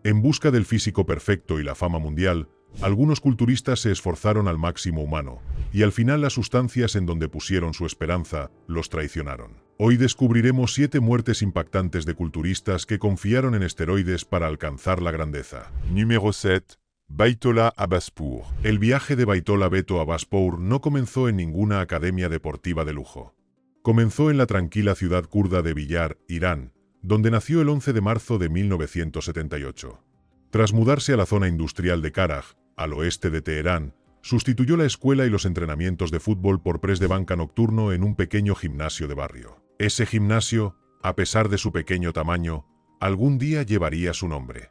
En busca del físico perfecto y la fama mundial, algunos culturistas se esforzaron al máximo humano, y al final las sustancias en donde pusieron su esperanza los traicionaron. Hoy descubriremos 7 muertes impactantes de culturistas que confiaron en esteroides para alcanzar la grandeza. Número 7. Baitola Abaspour. El viaje de Baitola Beto Abaspour no comenzó en ninguna academia deportiva de lujo. Comenzó en la tranquila ciudad kurda de Villar, Irán, donde nació el 11 de marzo de 1978. Tras mudarse a la zona industrial de Karaj, al oeste de Teherán, sustituyó la escuela y los entrenamientos de fútbol por press de banca nocturno en un pequeño gimnasio de barrio. Ese gimnasio, a pesar de su pequeño tamaño, algún día llevaría su nombre.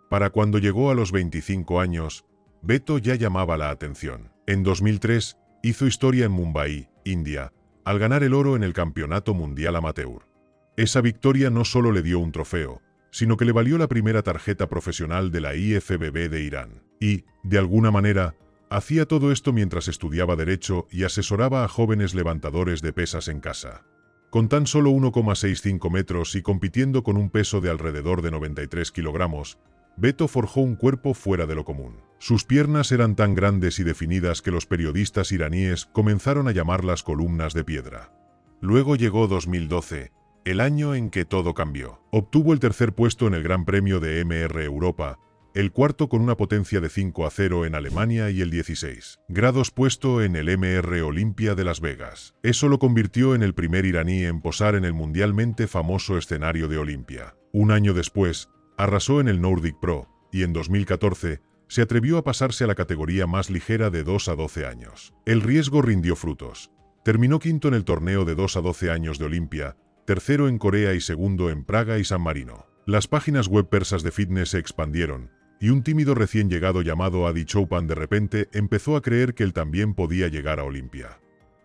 Para cuando llegó a los 25 años, Beto ya llamaba la atención. En 2003, hizo historia en Mumbai, India, al ganar el oro en el Campeonato Mundial Amateur. Esa victoria no solo le dio un trofeo, sino que le valió la primera tarjeta profesional de la IFBB de Irán. Y, de alguna manera, hacía todo esto mientras estudiaba Derecho y asesoraba a jóvenes levantadores de pesas en casa. Con tan solo 1,65 metros y compitiendo con un peso de alrededor de 93 kilogramos, Beto forjó un cuerpo fuera de lo común. Sus piernas eran tan grandes y definidas que los periodistas iraníes comenzaron a llamarlas columnas de piedra. Luego llegó 2012, el año en que todo cambió. Obtuvo el tercer puesto en el Gran Premio de MR Europa, el cuarto con una potencia de 5-0 en Alemania y el 16 grados puesto en el MR Olympia de Las Vegas. Eso lo convirtió en el primer iraní en posar en el mundialmente famoso escenario de Olympia. Un año después, arrasó en el Nordic Pro, y en 2014 se atrevió a pasarse a la categoría más ligera de 2 a 12 años. El riesgo rindió frutos. Terminó quinto en el torneo de 2 a 12 años de Olympia, tercero en Corea y segundo en Praga y San Marino. Las páginas web persas de fitness se expandieron, y un tímido recién llegado llamado Adi Choupan de repente empezó a creer que él también podía llegar a Olympia.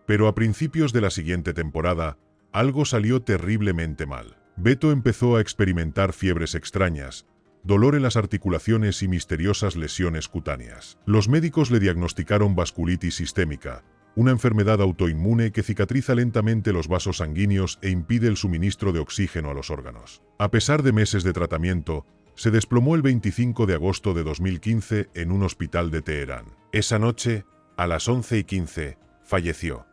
Pero a principios de la siguiente temporada, algo salió terriblemente mal. Beto empezó a experimentar fiebres extrañas, dolor en las articulaciones y misteriosas lesiones cutáneas. Los médicos le diagnosticaron vasculitis sistémica, una enfermedad autoinmune que cicatriza lentamente los vasos sanguíneos e impide el suministro de oxígeno a los órganos. A pesar de meses de tratamiento, se desplomó el 25 de agosto de 2015 en un hospital de Teherán. Esa noche, a las 11:15, falleció.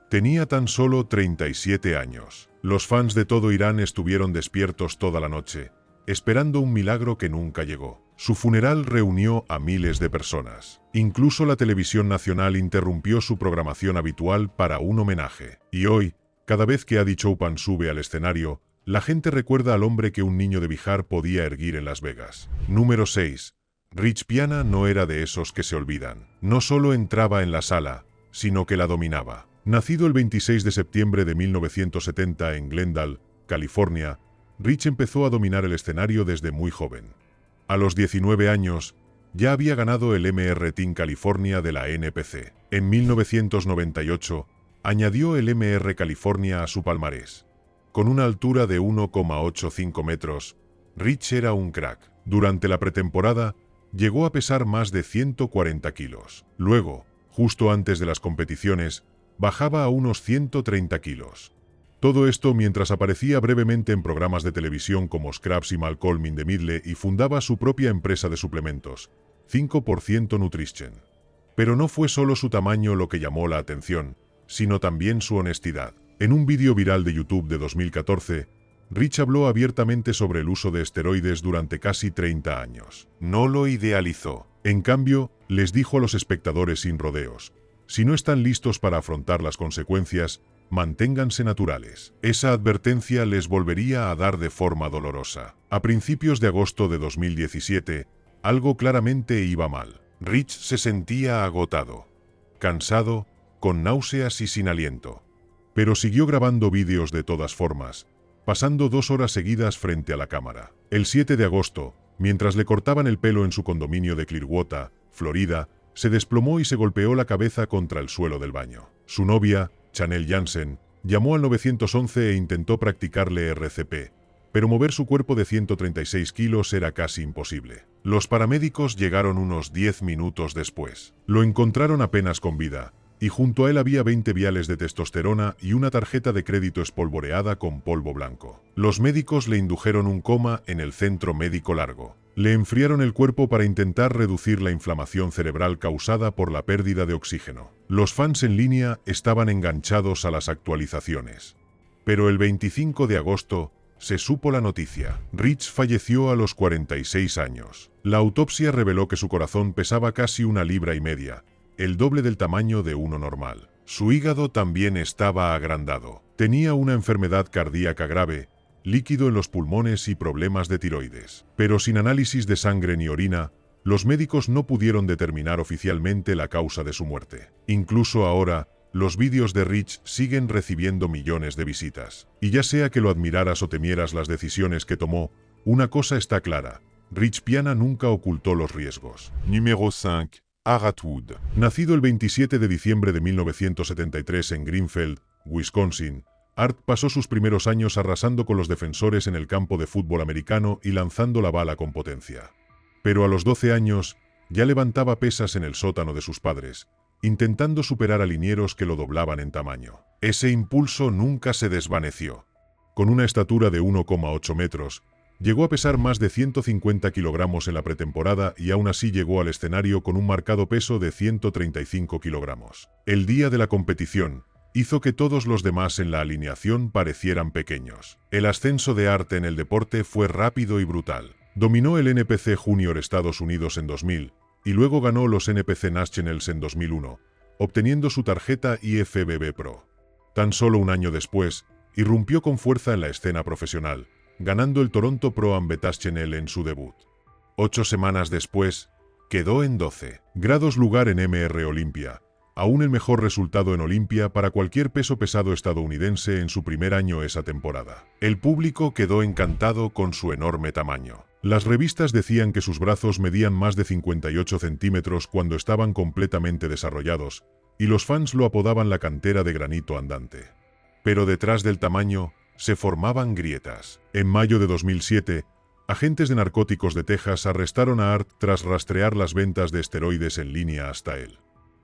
Tenía tan solo 37 años. Los fans de todo Irán estuvieron despiertos toda la noche, esperando un milagro que nunca llegó. Su funeral reunió a miles de personas. Incluso la televisión nacional interrumpió su programación habitual para un homenaje. Y hoy, cada vez que Adi Choupan sube al escenario, la gente recuerda al hombre que un niño de Bihar podía erguir en Las Vegas. Número 6. Rich Piana no era de esos que se olvidan. No solo entraba en la sala, sino que la dominaba. Nacido el 26 de septiembre de 1970 en Glendale, California, Rich empezó a dominar el escenario desde muy joven. A los 19 años, ya había ganado el MR Team California de la NPC. En 1998, añadió el MR California a su palmarés. Con una altura de 1,85 metros, Rich era un crack. Durante la pretemporada, llegó a pesar más de 140 kilos. Luego, justo antes de las competiciones, bajaba a unos 130 kilos. Todo esto mientras aparecía brevemente en programas de televisión como Scraps y Malcolm in the Middle y fundaba su propia empresa de suplementos, 5% Nutrition. Pero no fue solo su tamaño lo que llamó la atención, sino también su honestidad. En un vídeo viral de YouTube de 2014, Rich habló abiertamente sobre el uso de esteroides durante casi 30 años. No lo idealizó. En cambio, les dijo a los espectadores sin rodeos: si no están listos para afrontar las consecuencias, manténganse naturales. Esa advertencia les volvería a dar de forma dolorosa. A principios de agosto de 2017, algo claramente iba mal. Rich se sentía agotado, cansado, con náuseas y sin aliento. Pero siguió grabando vídeos de todas formas, pasando 2 horas seguidas frente a la cámara. El 7 de agosto, mientras le cortaban el pelo en su condominio de Clearwater, Florida, se desplomó y se golpeó la cabeza contra el suelo del baño. Su novia, Chanel Jansen, llamó al 911 e intentó practicarle RCP, pero mover su cuerpo de 136 kilos era casi imposible. Los paramédicos llegaron unos 10 minutos después. Lo encontraron apenas con vida, y junto a él había 20 viales de testosterona y una tarjeta de crédito espolvoreada con polvo blanco. Los médicos le indujeron un coma en el centro médico Largo. Le enfriaron el cuerpo para intentar reducir la inflamación cerebral causada por la pérdida de oxígeno. Los fans en línea estaban enganchados a las actualizaciones. Pero el 25 de agosto se supo la noticia. Rich falleció a los 46 años. La autopsia reveló que su corazón pesaba casi 1,5 libras, el doble del tamaño de uno normal. Su hígado también estaba agrandado. Tenía una enfermedad cardíaca grave, líquido en los pulmones y problemas de tiroides. Pero sin análisis de sangre ni orina, los médicos no pudieron determinar oficialmente la causa de su muerte. Incluso ahora, los vídeos de Rich siguen recibiendo millones de visitas. Y ya sea que lo admiraras o temieras las decisiones que tomó, una cosa está clara: Rich Piana nunca ocultó los riesgos. Numéro 5. Artwood. Nacido el 27 de diciembre de 1973 en Greenfield, Wisconsin, Art pasó sus primeros años arrasando con los defensores en el campo de fútbol americano y lanzando la bala con potencia. Pero a los 12 años, ya levantaba pesas en el sótano de sus padres, intentando superar a linieros que lo doblaban en tamaño. Ese impulso nunca se desvaneció. Con una estatura de 1,8 metros, llegó a pesar más de 150 kilogramos en la pretemporada y aún así llegó al escenario con un marcado peso de 135 kilogramos. El día de la competición hizo que todos los demás en la alineación parecieran pequeños. El ascenso de Art en el deporte fue rápido y brutal. Dominó el NPC Junior Estados Unidos en 2000, y luego ganó los NPC Nationals en 2001, obteniendo su tarjeta IFBB Pro. Tan solo un año después, irrumpió con fuerza en la escena profesional, ganando el Toronto Pro Invitational en su debut. 8 semanas después, quedó en 12 grados lugar en MR Olympia, aún el mejor resultado en Olimpia para cualquier peso pesado estadounidense en su primer año esa temporada. El público quedó encantado con su enorme tamaño. Las revistas decían que sus brazos medían más de 58 centímetros cuando estaban completamente desarrollados, y los fans lo apodaban la cantera de granito andante. Pero detrás del tamaño se formaban grietas. En mayo de 2007, agentes de narcóticos de Texas arrestaron a Art tras rastrear las ventas de esteroides en línea hasta él.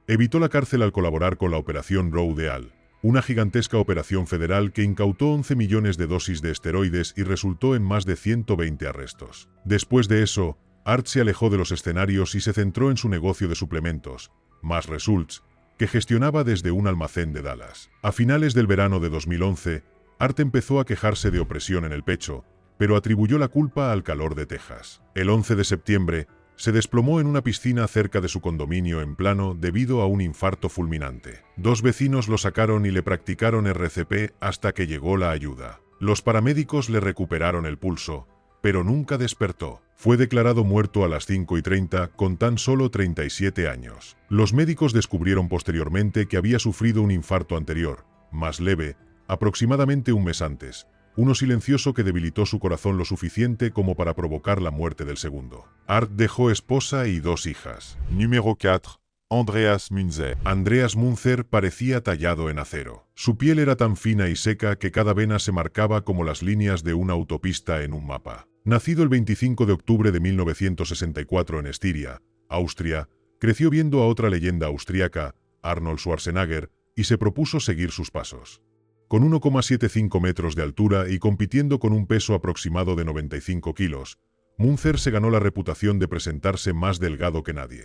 Evitó la cárcel al colaborar con la Operación Rodeal, una gigantesca operación federal que incautó 11 millones de dosis de esteroides y resultó en más de 120 arrestos. Después de eso, Art se alejó de los escenarios y se centró en su negocio de suplementos, Mass Results, que gestionaba desde un almacén de Dallas. A finales del verano de 2011, Art empezó a quejarse de opresión en el pecho, pero atribuyó la culpa al calor de Texas. El 11 de septiembre, se desplomó en una piscina cerca de su condominio en Plano debido a un infarto fulminante. 2 vecinos lo sacaron y le practicaron RCP hasta que llegó la ayuda. Los paramédicos le recuperaron el pulso, pero nunca despertó. Fue declarado muerto a las 5:30 con tan solo 37 años. Los médicos descubrieron posteriormente que había sufrido un infarto anterior, más leve, aproximadamente un mes antes, uno silencioso que debilitó su corazón lo suficiente como para provocar la muerte del segundo. Art dejó esposa y 2 hijas. Numéro 4. Andreas Münzer. Andreas Münzer parecía tallado en acero. Su piel era tan fina y seca que cada vena se marcaba como las líneas de una autopista en un mapa. Nacido el 25 de octubre de 1964 en Estiria, Austria, creció viendo a otra leyenda austríaca, Arnold Schwarzenegger, y se propuso seguir sus pasos. Con 1,75 metros de altura y compitiendo con un peso aproximado de 95 kilos, Münzer se ganó la reputación de presentarse más delgado que nadie.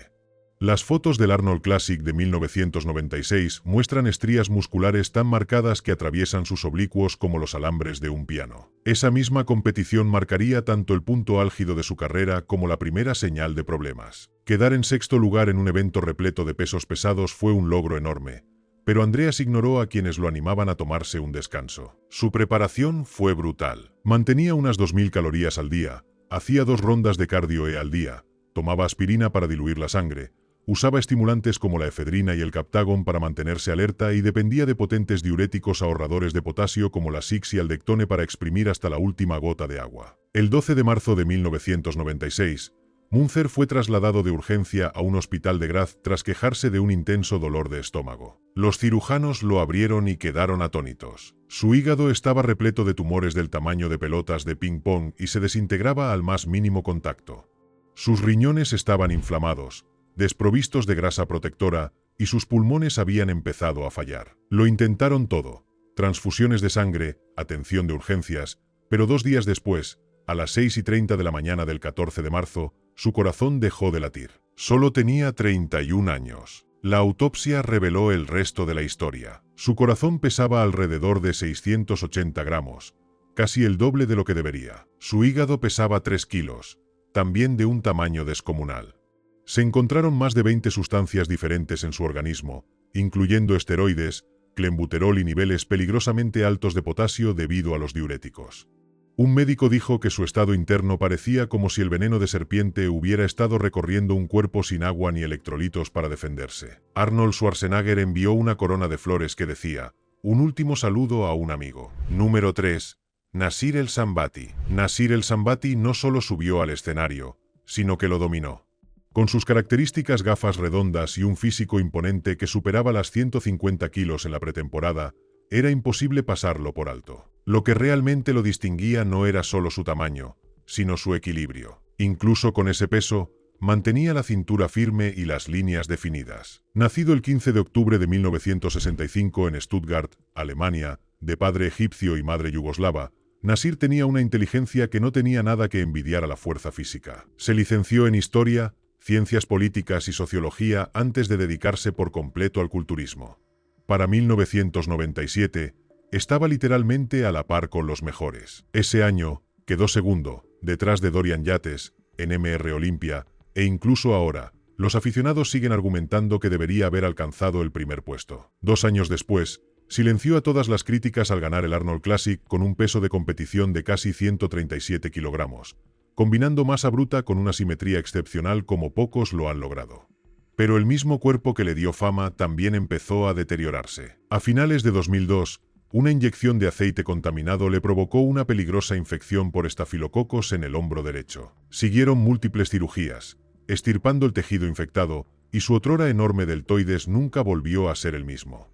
Las fotos del Arnold Classic de 1996 muestran estrías musculares tan marcadas que atraviesan sus oblicuos como los alambres de un piano. Esa misma competición marcaría tanto el punto álgido de su carrera como la primera señal de problemas. Quedar en 6º lugar en un evento repleto de pesos pesados fue un logro enorme, pero Andreas ignoró a quienes lo animaban a tomarse un descanso. Su preparación fue brutal. Mantenía unas 2000 calorías al día, hacía 2 rondas de cardio al día, tomaba aspirina para diluir la sangre, usaba estimulantes como la efedrina y el Captagon para mantenerse alerta y dependía de potentes diuréticos ahorradores de potasio como la Six y Aldectone para exprimir hasta la última gota de agua. El 12 de marzo de 1996, Münzer fue trasladado de urgencia a un hospital de Graz tras quejarse de un intenso dolor de estómago. Los cirujanos lo abrieron y quedaron atónitos. Su hígado estaba repleto de tumores del tamaño de pelotas de ping-pong y se desintegraba al más mínimo contacto. Sus riñones estaban inflamados, desprovistos de grasa protectora, y sus pulmones habían empezado a fallar. Lo intentaron todo: transfusiones de sangre, atención de urgencias, pero 2 días después, a las 6:30 de la mañana del 14 de marzo, su corazón dejó de latir. Solo tenía 31 años. La autopsia reveló el resto de la historia. Su corazón pesaba alrededor de 680 gramos, casi el doble de lo que debería. Su hígado pesaba 3 kilos, también de un tamaño descomunal. Se encontraron más de 20 sustancias diferentes en su organismo, incluyendo esteroides, clenbuterol y niveles peligrosamente altos de potasio debido a los diuréticos. Un médico dijo que su estado interno parecía como si el veneno de serpiente hubiera estado recorriendo un cuerpo sin agua ni electrolitos para defenderse. Arnold Schwarzenegger envió una corona de flores que decía: "Un último saludo a un amigo". Número 3. Nasir El Sambati. Nasir El Sambati no solo subió al escenario, sino que lo dominó. Con sus características gafas redondas y un físico imponente que superaba las 150 kilos en la pretemporada, era imposible pasarlo por alto. Lo que realmente lo distinguía no era solo su tamaño, sino su equilibrio. Incluso con ese peso, mantenía la cintura firme y las líneas definidas. Nacido el 15 de octubre de 1965 en Stuttgart, Alemania, de padre egipcio y madre yugoslava, Nasir tenía una inteligencia que no tenía nada que envidiar a la fuerza física. Se licenció en Historia, Ciencias Políticas y Sociología antes de dedicarse por completo al culturismo. Para 1997, estaba literalmente a la par con los mejores. Ese año, quedó segundo, detrás de Dorian Yates, en MR Olympia, e incluso ahora, los aficionados siguen argumentando que debería haber alcanzado el primer puesto. 2 años después, silenció a todas las críticas al ganar el Arnold Classic con un peso de competición de casi 137 kilogramos, combinando masa bruta con una simetría excepcional como pocos lo han logrado. Pero el mismo cuerpo que le dio fama también empezó a deteriorarse. A finales de 2002, una inyección de aceite contaminado le provocó una peligrosa infección por estafilococos en el hombro derecho. Siguieron múltiples cirugías, extirpando el tejido infectado, y su otrora enorme deltoides nunca volvió a ser el mismo.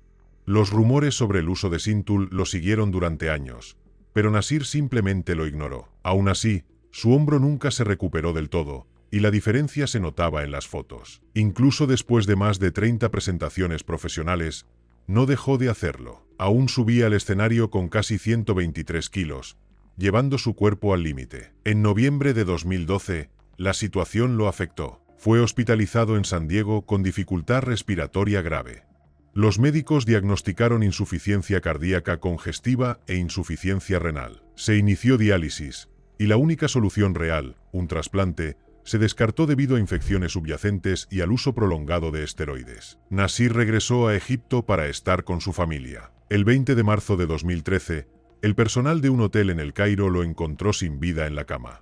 Los rumores sobre el uso de Synthol lo siguieron durante años, pero Nasir simplemente lo ignoró. Aún así, su hombro nunca se recuperó del todo, y la diferencia se notaba en las fotos. Incluso después de más de 30 presentaciones profesionales, no dejó de hacerlo. Aún subía al escenario con casi 123 kilos, llevando su cuerpo al límite. En noviembre de 2012, la situación lo afectó. Fue hospitalizado en San Diego con dificultad respiratoria grave. Los médicos diagnosticaron insuficiencia cardíaca congestiva e insuficiencia renal. Se inició diálisis, y la única solución real, un trasplante, se descartó debido a infecciones subyacentes y al uso prolongado de esteroides. Nasir regresó a Egipto para estar con su familia. El 20 de marzo de 2013, el personal de un hotel en El Cairo lo encontró sin vida en la cama.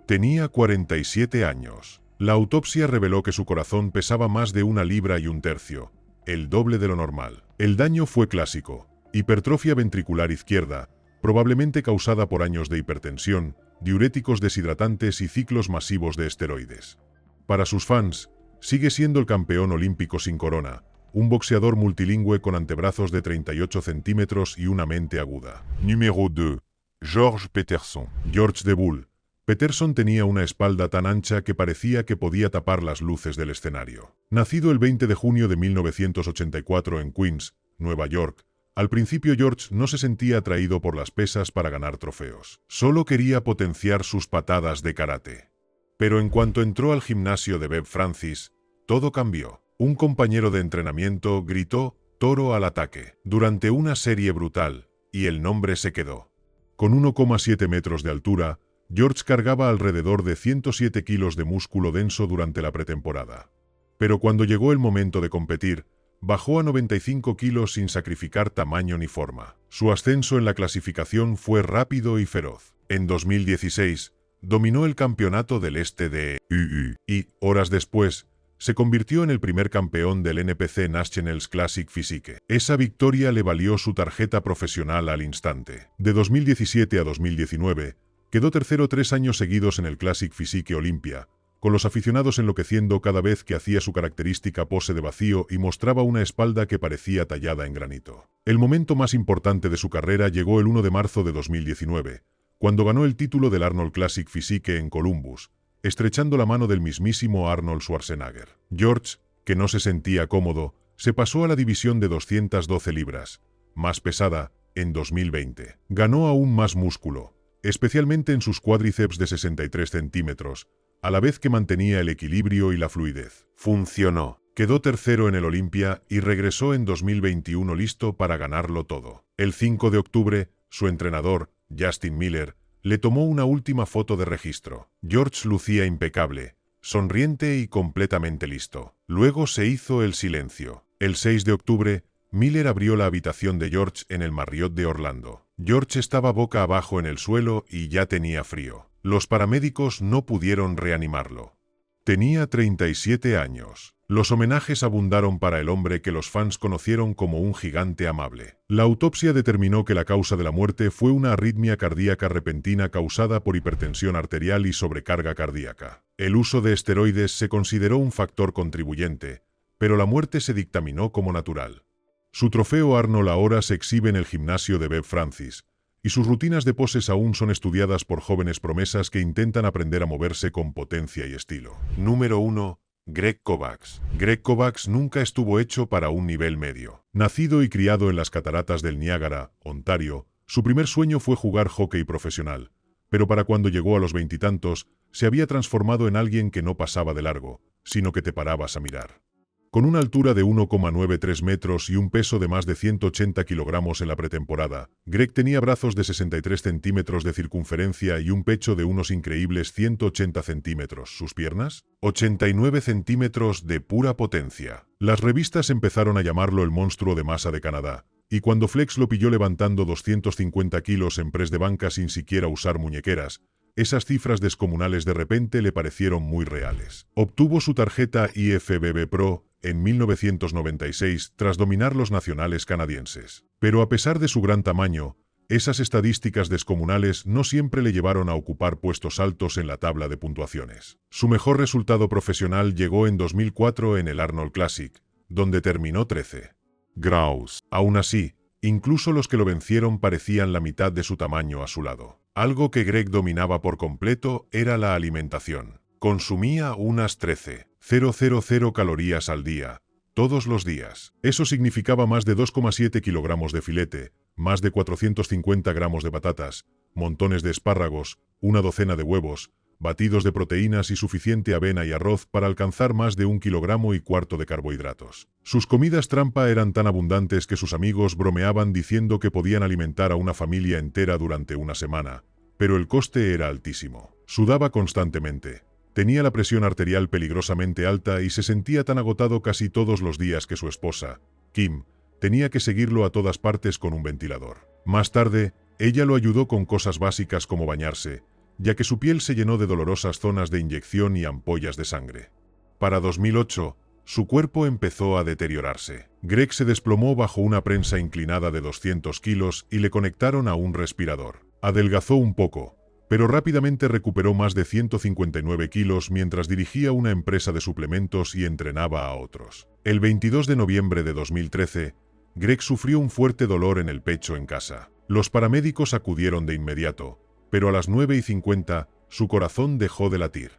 Tenía 47 años. La autopsia reveló que su corazón pesaba más de 1 libra y 1/3, el doble de lo normal. El daño fue clásico: hipertrofia ventricular izquierda, probablemente causada por años de hipertensión, diuréticos deshidratantes y ciclos masivos de esteroides. Para sus fans, sigue siendo el campeón olímpico sin corona, un boxeador multilingüe con antebrazos de 38 centímetros y una mente aguda. Numéro 2. Georges Peterson. George the Bull Peterson tenía una espalda tan ancha que parecía que podía tapar las luces del escenario. Nacido el 20 de junio de 1984 en Queens, Nueva York, al principio George no se sentía atraído por las pesas para ganar trofeos. Solo quería potenciar sus patadas de karate. Pero en cuanto entró al gimnasio de Bev Francis, todo cambió. Un compañero de entrenamiento gritó "toro al ataque" durante una serie brutal, y el nombre se quedó. Con 1,7 metros de altura, George cargaba alrededor de 107 kilos de músculo denso durante la pretemporada. Pero cuando llegó el momento de competir, bajó a 95 kilos sin sacrificar tamaño ni forma. Su ascenso en la clasificación fue rápido y feroz. En 2016, dominó el campeonato del este de UU y, horas después, se convirtió en el primer campeón del NPC Nationals Classic Physique. Esa victoria le valió su tarjeta profesional al instante. De 2017 a 2019, quedó tercero 3 años seguidos en el Classic Physique Olympia, con los aficionados enloqueciendo cada vez que hacía su característica pose de vacío y mostraba una espalda que parecía tallada en granito. El momento más importante de su carrera llegó el 1 de marzo de 2019, cuando ganó el título del Arnold Classic Physique en Columbus, estrechando la mano del mismísimo Arnold Schwarzenegger. George, que no se sentía cómodo, Se pasó a la división de 212 libras, más pesada, en 2020. Ganó aún más músculo, especialmente en sus cuádriceps de 63 centímetros, a la vez que mantenía el equilibrio y la fluidez. Funcionó. Quedó tercero en el Olympia y regresó en 2021 listo para ganarlo todo. El 5 de octubre, su entrenador, Justin Miller, le tomó una última foto de registro. George lucía impecable, sonriente y completamente listo. Luego se hizo el silencio. El 6 de octubre, Miller abrió la habitación de George en el Marriott de Orlando. George estaba boca abajo en el suelo y ya tenía frío. Los paramédicos no pudieron reanimarlo. Tenía 37 años. Los homenajes abundaron para el hombre que los fans conocieron como un gigante amable. La autopsia determinó que la causa de la muerte fue una arritmia cardíaca repentina causada por hipertensión arterial y sobrecarga cardíaca. El uso de esteroides se consideró un factor contribuyente, pero la muerte se dictaminó como natural. Su trofeo Arnold ahora se exhibe en el gimnasio de Bev Francis, y sus rutinas de poses aún son estudiadas por jóvenes promesas que intentan aprender a moverse con potencia y estilo. Número 1. Greg Kovacs. Greg Kovacs nunca estuvo hecho para un nivel medio. Nacido y criado en las cataratas del Niágara, Ontario, su primer sueño fue jugar hockey profesional, pero para cuando llegó a los veintitantos, se había transformado en alguien que no pasaba de largo, sino que te parabas a mirar. Con una altura de 1,93 metros y un peso de más de 180 kilogramos en la pretemporada, Greg tenía brazos de 63 centímetros de circunferencia y un pecho de unos increíbles 180 centímetros. ¿Sus piernas? 89 centímetros de pura potencia. Las revistas empezaron a llamarlo el monstruo de masa de Canadá, y cuando Flex lo pilló levantando 250 kilos en press de banca sin siquiera usar muñequeras, esas cifras descomunales de repente le parecieron muy reales. Obtuvo su tarjeta IFBB Pro en 1996 tras dominar los nacionales canadienses. Pero a pesar de su gran tamaño, esas estadísticas descomunales no siempre le llevaron a ocupar puestos altos en la tabla de puntuaciones. Su mejor resultado profesional llegó en 2004 en el Arnold Classic, donde terminó 13. graus. Aún así, incluso los que lo vencieron parecían la mitad de su tamaño a su lado. Algo que Greg dominaba por completo era la alimentación. Consumía unas 13,000 calorías al día, todos los días. Eso significaba más de 2,7 kilogramos de filete, más de 450 gramos de patatas, montones de espárragos, una docena de huevos, batidos de proteínas y suficiente avena y arroz para alcanzar más de 1,25 kilogramos de carbohidratos. Sus comidas trampa eran tan abundantes que sus amigos bromeaban diciendo que podían alimentar a una familia entera durante una semana, pero el coste era altísimo. Sudaba constantemente. Tenía la presión arterial peligrosamente alta y se sentía tan agotado casi todos los días que su esposa, Kim, tenía que seguirlo a todas partes con un ventilador. Más tarde, ella lo ayudó con cosas básicas como bañarse, ya que su piel se llenó de dolorosas zonas de inyección y ampollas de sangre. Para 2008, su cuerpo empezó a deteriorarse. Greg se desplomó bajo una prensa inclinada de 200 kilos y le conectaron a un respirador. Adelgazó un poco, pero rápidamente recuperó más de 159 kilos mientras dirigía una empresa de suplementos y entrenaba a otros. El 22 de noviembre de 2013, Greg sufrió un fuerte dolor en el pecho en casa. Los paramédicos acudieron de inmediato, pero a las 9:50, su corazón dejó de latir.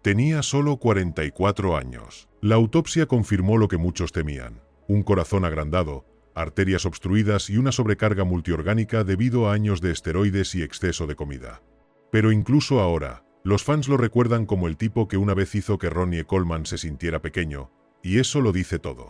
Tenía solo 44 años. La autopsia confirmó lo que muchos temían: un corazón agrandado, arterias obstruidas y una sobrecarga multiorgánica debido a años de esteroides y exceso de comida. Pero incluso ahora, los fans lo recuerdan como el tipo que una vez hizo que Ronnie Coleman se sintiera pequeño, y eso lo dice todo.